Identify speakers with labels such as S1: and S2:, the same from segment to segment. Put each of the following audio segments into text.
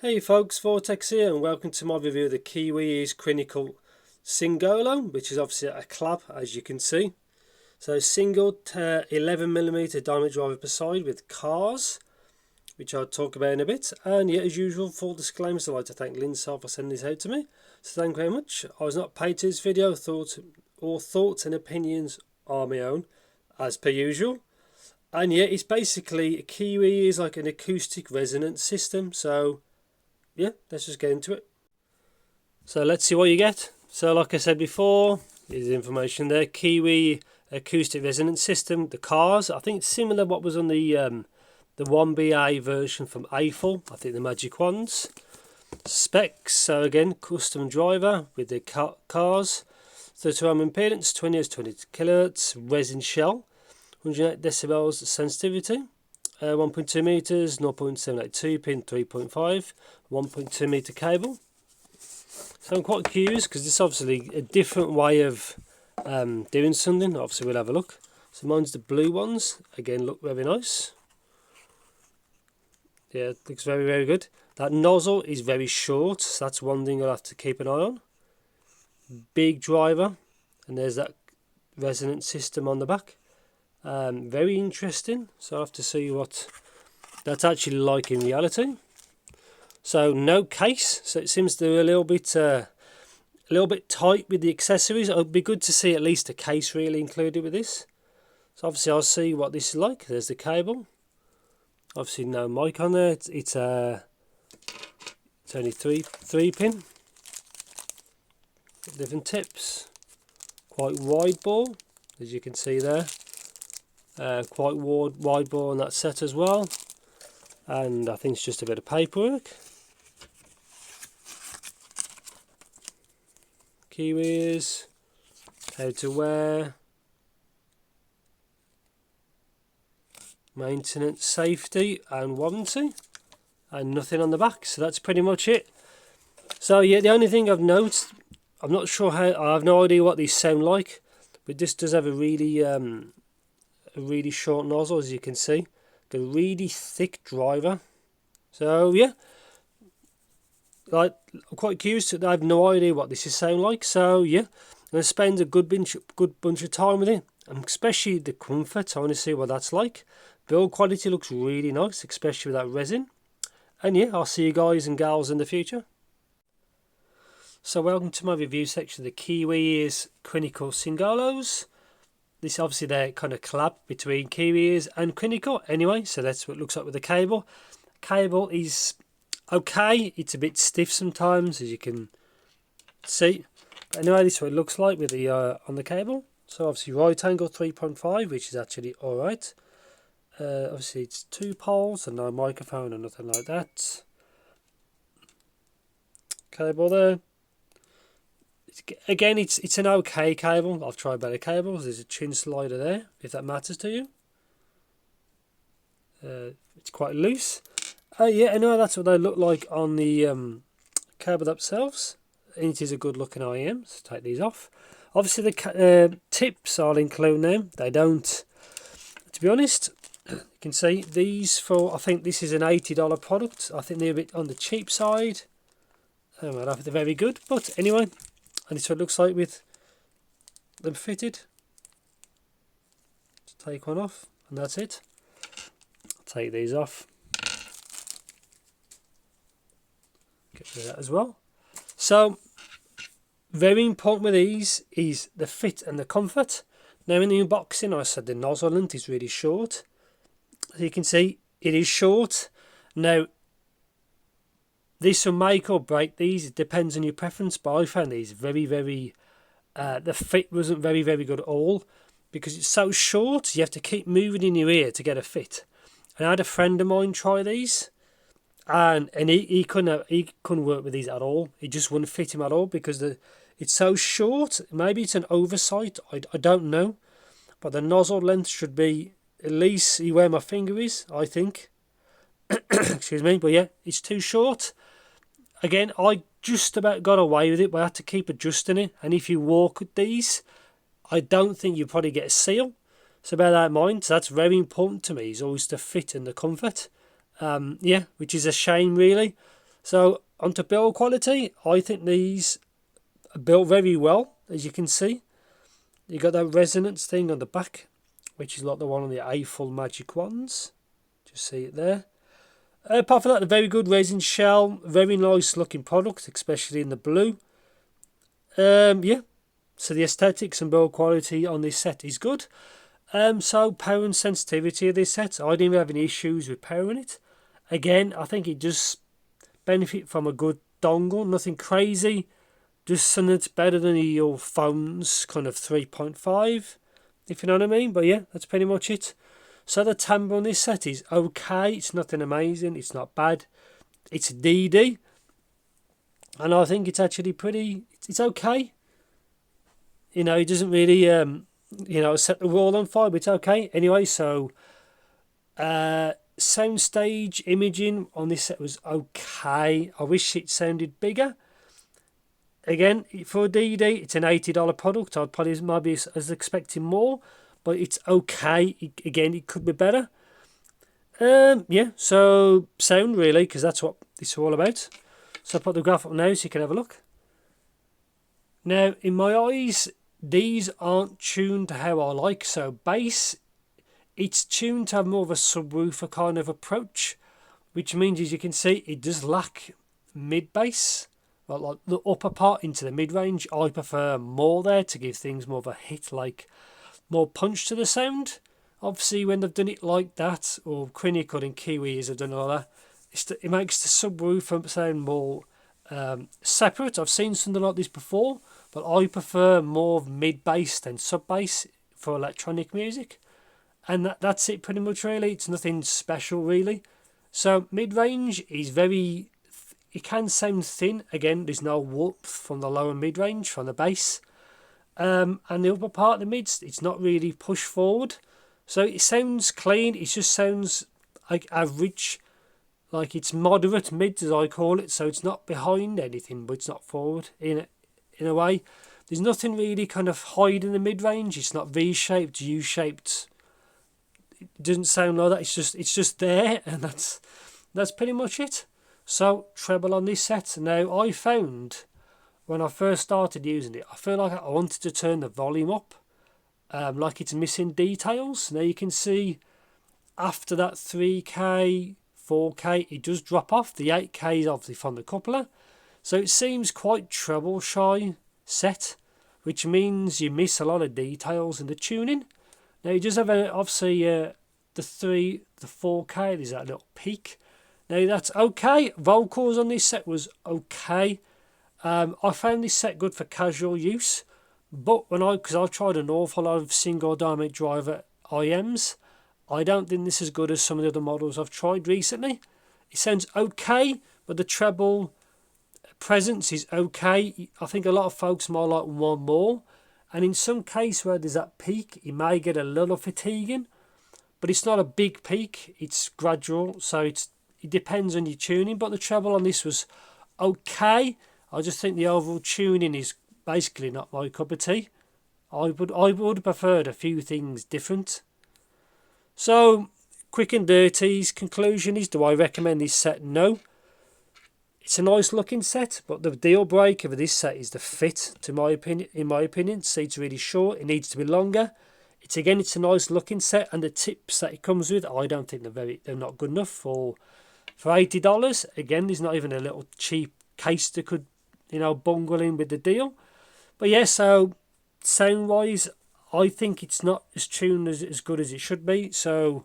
S1: Hey folks, Vortex here and welcome to my review of the Kiwi Ears Crinacle Singolo, which is obviously a clap as you can see. So single 11mm diameter driver per side with KARS, which I'll talk about in a bit. And yet as usual, full disclaimers, I'd like to thank Lindsay for sending this out to me. So thank you very much. I was not paid to this video, thoughts and opinions are my own, as per usual. And yeah, it's basically Kiwi Ears like an acoustic resonance system. So yeah, let's just get into it. So let's see what you get. So like I said before, here's the information there. Kiwi Acoustic Resonance System, the KARS. I think it's similar to what was on the 1BA version from Eiffel. I think the magic ones. Specs, so again, custom driver with the KARS. 32 ohm impedance, 20 Hz, 20 kHz, resin shell, 108 decibels sensitivity. 1.2 meters, 0.782 pin, 3.5, 1.2 meter cable. So I'm quite curious because this is obviously a different way of doing something. Obviously we'll have a look. So mine's the blue ones. Again, look very nice. Yeah, it looks very, very good. That nozzle is very short, so that's one thing I'll have to keep an eye on. Big driver, and there's that resonance system on the back. Very interesting, so I'll have to see what that's actually like in reality. So no case, so it seems to be a little bit tight with the accessories. It would be good to see at least a case really included with this. So obviously I'll see what this is like. There's the cable. Obviously no mic on there. It's only three pin. Different tips. Quite wide bore, as you can see there. Quite wide bore on that set as well, and I think it's just a bit of paperwork. Kiwi Ears, how to wear, maintenance, safety and warranty, and nothing on the back. So that's pretty much it. So yeah, the only thing I've noticed, I'm not sure how, I have no idea what these sound like, but this does have a really short nozzle, as you can see. Got a really thick driver. So yeah, like I'm quite curious. I have no idea what this is sound like. So yeah, I'm gonna spend a good bunch of time with it, and especially the comfort. I want to see what that's like. Build quality looks really nice, especially with that resin. And yeah, I'll see you guys and gals in the future. So welcome to my review section of the Kiwi Ears Crinacle Singolos. This obviously they're kind of collab between Kiwi Ears and Crinacle anyway, so that's what it looks like with the cable. Cable is okay, it's a bit stiff sometimes, as you can see. But anyway, this is what it looks like with the on the cable. So obviously right angle 3.5, which is actually alright. Obviously it's 2 poles and no microphone or nothing like that. Cable there. Again, it's an okay cable. I've tried better cables. There's a chin slider there, if that matters to you. It's quite loose. Yeah, anyway, that's what they look like on the cable themselves. And it is a good looking IM, so take these off. Obviously the tips I'll include now. They don't, to be honest, you can see these for, I think this is an $80 product. I think they're a bit on the cheap side. I don't know if they're very good, but anyway. And it's what it looks like with them fitted. Just take one off and that's it. I'll take these off. Get rid of that as well. So very important with these is the fit and the comfort. Now in the unboxing I said the nozzle length is really short. As you can see it is short. Now this will make or break these, it depends on your preference, but I found these very, the fit wasn't very good at all, because it's so short, you have to keep moving in your ear to get a fit. And I had a friend of mine try these, and he couldn't work with these at all. It just wouldn't fit him at all, because it's so short. Maybe it's an oversight, I don't know, but the nozzle length should be at least where my finger is, I think. Excuse me, but yeah, it's too short. Again, I just about got away with it, but I had to keep adjusting it. And if you walk with these, I don't think you probably get a seal. So bear that in mind. So that's very important to me, is always the fit and the comfort. Yeah, which is a shame really. So onto build quality, I think these are built very well, as you can see. You got that resonance thing on the back, which is like the one on the A-full Magic ones. Just see it there. Apart from that, a very good resin shell, very nice looking product, especially in the blue. Yeah, so the aesthetics and build quality on this set is good. So power and sensitivity of this set, I didn't have any issues with powering it. Again, I think it just benefit from a good dongle, nothing crazy, just something that's better than your phone's kind of 3.5, if you know what I mean. But yeah, that's pretty much it. So the timbre on this set is okay. It's nothing amazing. It's not bad. It's DD, and I think it's actually pretty. It's okay. You know, it doesn't really set the world on fire, but it's okay anyway. So soundstage imaging on this set was okay. I wish it sounded bigger. Again, for a DD, it's an $80 product. I'd probably maybe as expecting more, but it's okay. Again, it could be better. Yeah, so sound really, because that's what it's all about. So I'll put the graph up now so you can have a look. Now, in my eyes, these aren't tuned to how I like. So bass, it's tuned to have more of a subwoofer kind of approach, which means, as you can see, it does lack mid bass. Like the upper part into the mid range, I prefer more there to give things more of a hit, like more punch to the sound. Obviously, when they've done it like that, or Crinacle and Kiwi Ears have done all that, it makes the subwoofer sound more separate. I've seen something like this before, but I prefer more of mid bass than sub bass for electronic music, and that's it pretty much really. It's nothing special really. So mid range is very. It can sound thin. Again, there's no warmth from the lower mid range from the bass, and the upper part of the mids, it's not really pushed forward. So it sounds clean. It just sounds like average, like it's moderate mids as I call it. So it's not behind anything, but it's not forward in a way. There's nothing really kind of hide in the mid range. It's not V-shaped, U-shaped. It doesn't sound like that. It's just there, and that's pretty much it. So treble on this set. Now I found when I first started using it, I feel like I wanted to turn the volume up. Like it's missing details. Now you can see after that 3K, 4K, it does drop off. The 8K is obviously from the coupler. So it seems quite treble shy set, which means you miss a lot of details in the tuning. Now you just have obviously the 4K, there's that little peak. Now that's okay. Vocals on this set was okay. I found this set good for casual use. But because I've tried an awful lot of single dynamic driver IMs, I don't think this is as good as some of the other models I've tried recently. It sounds okay, but the treble presence is okay. I think a lot of folks might like one more, and in some case where there's that peak, it may get a little fatiguing, but it's not a big peak. It's gradual, so it depends on your tuning. But the treble on this was okay. I just think the overall tuning is basically not my cup of tea. I would have preferred a few things different. So, quick and dirty's conclusion is, do I recommend this set? No. It's a nice looking set, but the deal breaker for this set is the fit, in my opinion. Seat's really short, it needs to be longer. It's a nice looking set, and the tips that it comes with, I don't think they're not good enough for $80. Again, there's not even a little cheap case that could, bungle in with the deal. But yeah, so sound wise, I think it's not as tuned as good as it should be. So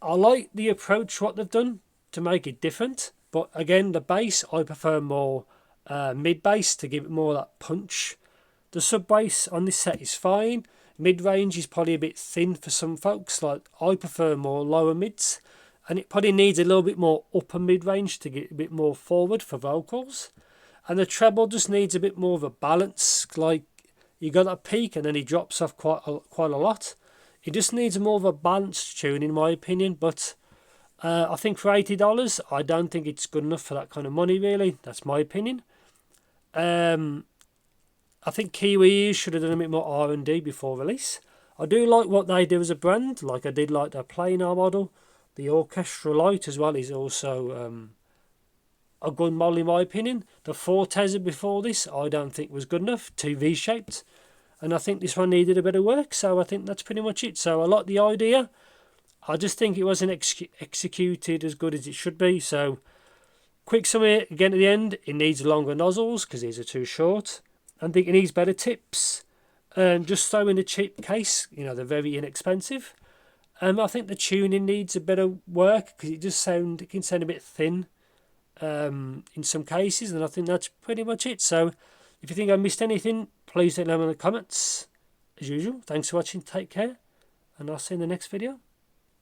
S1: I like the approach what they've done to make it different. But again, the bass, I prefer more mid bass to give it more of that punch. The sub bass on this set is fine. Mid range is probably a bit thin for some folks. Like I prefer more lower mids, and it probably needs a little bit more upper mid range to get a bit more forward for vocals. And the treble just needs a bit more of a balance. Like you got that peak and then he drops off quite a lot. It just needs more of a balanced tune in my opinion. But I think for $80, I don't think it's good enough for that kind of money really. That's my opinion. I think Kiwi Ears should have done a bit more R&D before release. I do like what they do as a brand. Like I did like their planar model. The orchestral light as well is also a good model in my opinion. The Vortex before this I don't think was good enough, too V-shaped, and I think this one needed a bit of work. So I think that's pretty much it. So I like the idea, I just think it wasn't executed as good as it should be. So quick summary again at the end, it needs longer nozzles because these are too short. I think it needs better tips, and just so in a cheap case, you know, they're very inexpensive. I think the tuning needs a bit of work because it can sound a bit thin in some cases, and I think that's pretty much it. So if you think I missed anything, please let me know in the comments. As usual, thanks for watching, take care, and I'll see you in the next video.